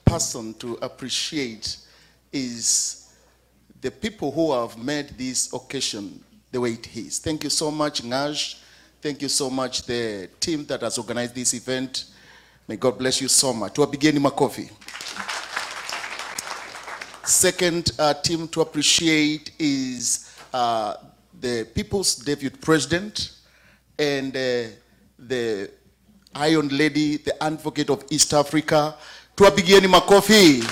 person to appreciate is the people who have made this occasion the way it is. Thank you so much, Ngaj. Thank you so much, the team that has organized this event. May God bless you so much. Tuwapigieni makofi. Second team to appreciate is the People's Deputy President and the Iron Lady, the Advocate of East Africa. Tuwapigieni makofi.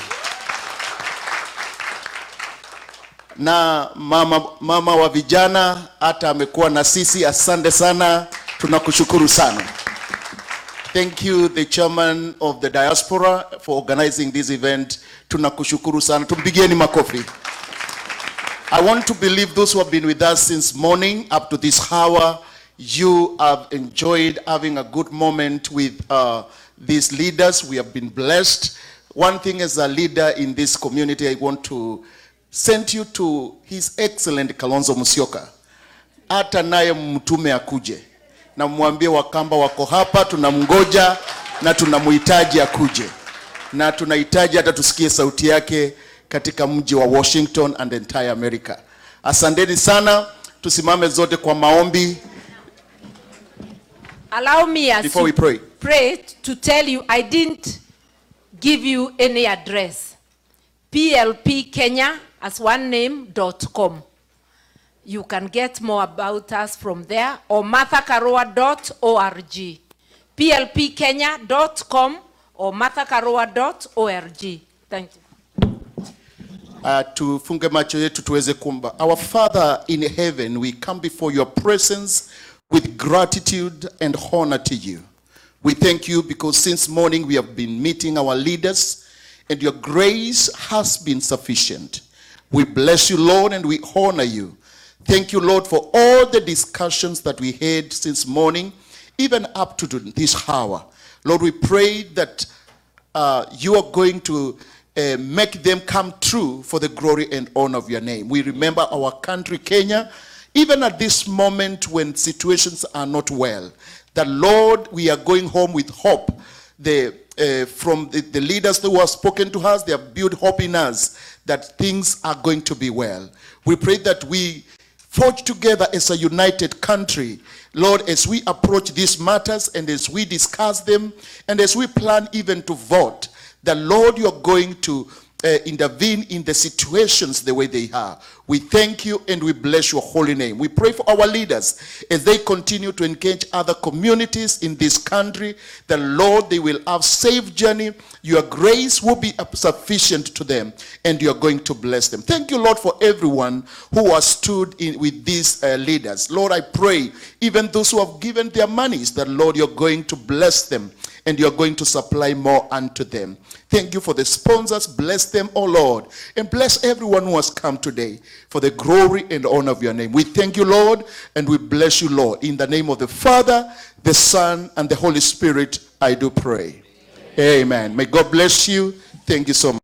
Na mama wa vijana hata amekuwa na sisi, asante sana, tunakushukuru sana. Thank you, the chairman of the diaspora, for organizing this event. Tunakushukuru sana, tumpigieni makofi. I want to believe those who have been with us since morning up to this hour, you have enjoyed having a good moment with these leaders. We have been blessed. One thing as a leader in this community, I want to send you to His Excellent Kalonzo Musyoka. Hata naye mtume akuje. Na mwambie Wakamba wako hapa, tunamngoja na tunamuhitaji akuje. Na tunahitaji hata tusikie sauti yake katika mji wa Washington and entire America. Asanteni sana, tusimame zote kwa maombi. Allow me as before we pray to tell you I didn't give you any address. PLP Kenya as one name.com. You can get more about us from there, or marthakarua.org. plpkenya.com or marthakarua.org. Thank you. Tufunge macho yetu tuweze kuomba. Our Father in heaven, we come before your presence with gratitude and honor to you. We thank you because since morning we have been meeting our leaders and your grace has been sufficient. We bless you, Lord, and we honor you. Thank you, Lord, for all the discussions that we had since morning, even up to this hour. Lord, we pray that you are going to make them come true for the glory and honor of your name. We remember our country, Kenya, even at this moment when situations are not well, that, Lord, we are going home with hope. From the leaders who have spoken to us, they have built hope in us that things are going to be well. We pray that we forge together as a united country, Lord, as we approach these matters and as we discuss them and as we plan even to vote, that, Lord, you're going to intervene in the situations the way they are. We thank you and we bless your holy name. We pray for our leaders as they continue to engage other communities in this country, that, Lord, they will have safe journey. Your grace will be sufficient to them and you're going to bless them. Thank you, Lord, for everyone who has stood in with these leaders. Lord, I pray even those who have given their monies, that, Lord, you're going to bless them and you're going to supply more unto them. Thank you for the sponsors. Bless them, oh Lord, and bless everyone who has come today for the glory and honor of your name. We thank you, Lord, and we bless you, Lord. In the name of the Father, the Son, and the Holy Spirit, I do pray. Amen. May God bless you. Thank you so much.